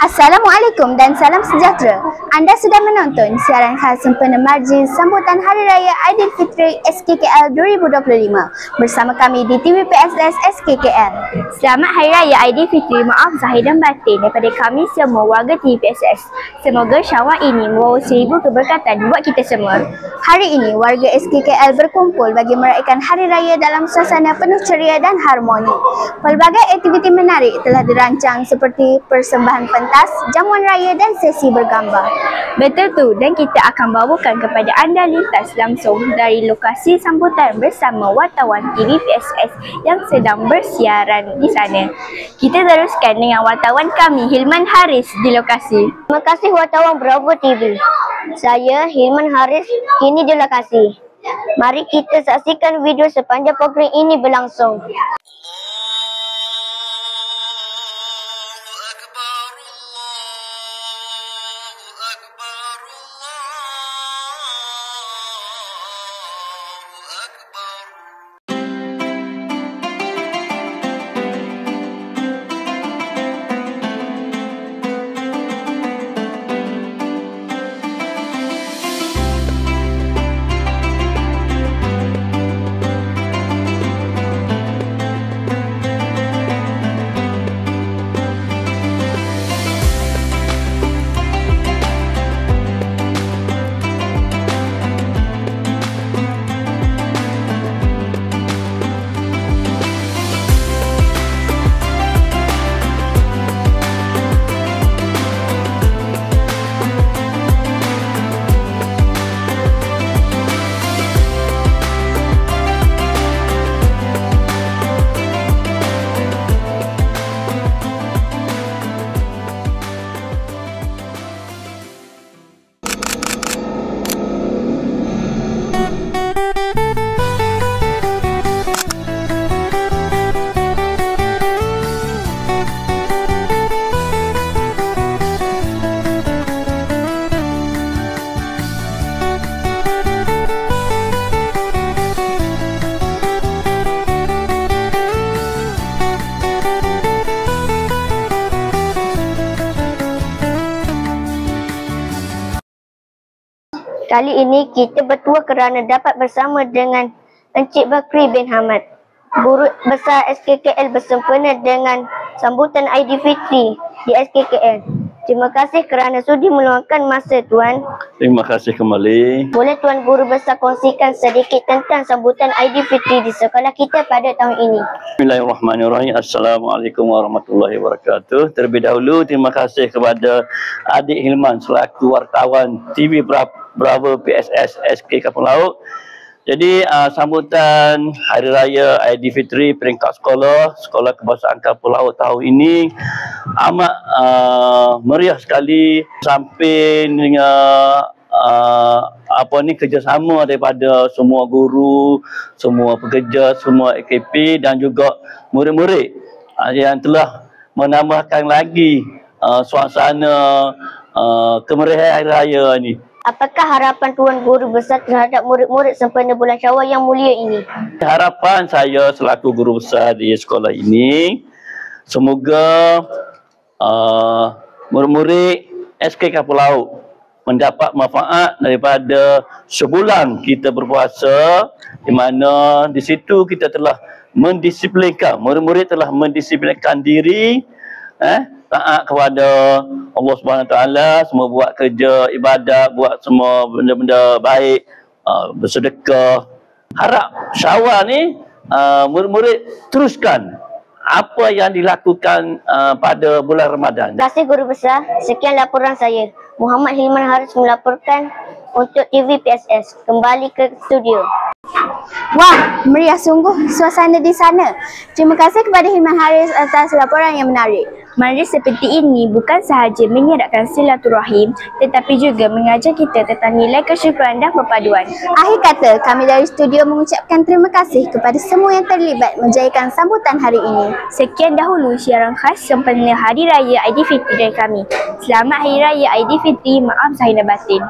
Assalamualaikum dan salam sejahtera. Anda sedang menonton siaran khas sempena marjin sambutan Hari Raya Aidilfitri SKKL 2025 bersama kami di TV PSS SKKL. Selamat Hari Raya Aidilfitri, maaf zahir dan batin daripada kami semua warga TV PSS. Semoga syawal ini membawa 1000 keberkatan buat kita semua. Hari ini warga SKKL berkumpul bagi meraihkan Hari Raya dalam suasana penuh ceria dan harmoni. Pelbagai aktiviti menarik telah dirancang seperti persembahan pentas, jamuan raya dan sesi bergambar. Betul tu, dan kita akan bawakan kepada anda lintas langsung dari lokasi sambutan bersama wartawan TV PSS yang sedang bersiaran di sana. Kita teruskan dengan wartawan kami Hilman Haris di lokasi. Terima kasih wartawan Bravo TV. Saya Hilman Haris kini di lokasi. Mari kita saksikan video sepanjang program ini berlangsung. Kali ini kita bertuah kerana dapat bersama dengan Encik Bakri bin Hamad, Guru Besar SKKL bersempena dengan sambutan Aidilfitri di SKKL. Terima kasih kerana sudi meluangkan masa Tuan. Terima kasih kembali. Boleh Tuan Guru Besar kongsikan sedikit tentang sambutan Aidilfitri di sekolah kita pada tahun ini? Bismillahirrahmanirrahim. Assalamualaikum warahmatullahi wabarakatuh. Terlebih dahulu terima kasih kepada adik Hilman selaku wartawan TV Bravo PSS SK Kampung Laut. Jadi sambutan Hari Raya Aidilfitri peringkat Sekolah Kebangsaan Kampung Laut tahun ini amat meriah sekali sampai dengan kerjasama daripada semua guru, semua pekerja, semua AKP dan juga murid-murid yang telah menambahkan lagi suasana kemeriahan Hari Raya ini. Apakah harapan Tuan Guru Besar terhadap murid-murid sempena bulan Syawal yang mulia ini? Harapan saya selaku guru besar di sekolah ini, semoga murid-murid SK Kampung Laut mendapat manfaat daripada sebulan kita berpuasa, di mana di situ kita telah mendisiplinkan, murid-murid telah mendisiplinkan diri, taat kepada Allah SWT, semua buat kerja ibadat, buat semua benda-benda baik, bersedekah. Harap Syawal ni murid-murid teruskan apa yang dilakukan pada bulan Ramadan. Terima kasih Guru Besar. Sekian laporan saya. Muhammad Hilman Haris melaporkan untuk TV PSS. Kembali ke studio. Wah, meriah sungguh suasana di sana. Terima kasih kepada Hilman Haris atas laporan yang menarik. Majlis seperti ini bukan sahaja menyeratkan silaturahim tetapi juga mengajar kita tentang nilai kesyukuran dan perpaduan. Akhir kata, kami dari studio mengucapkan terima kasih kepada semua yang terlibat menjayakan sambutan hari ini. Sekian dahulu siaran khas sempena Hari Raya Aidilfitri dari kami. Selamat Hari Raya Aidilfitri, maaf zahir dan batin.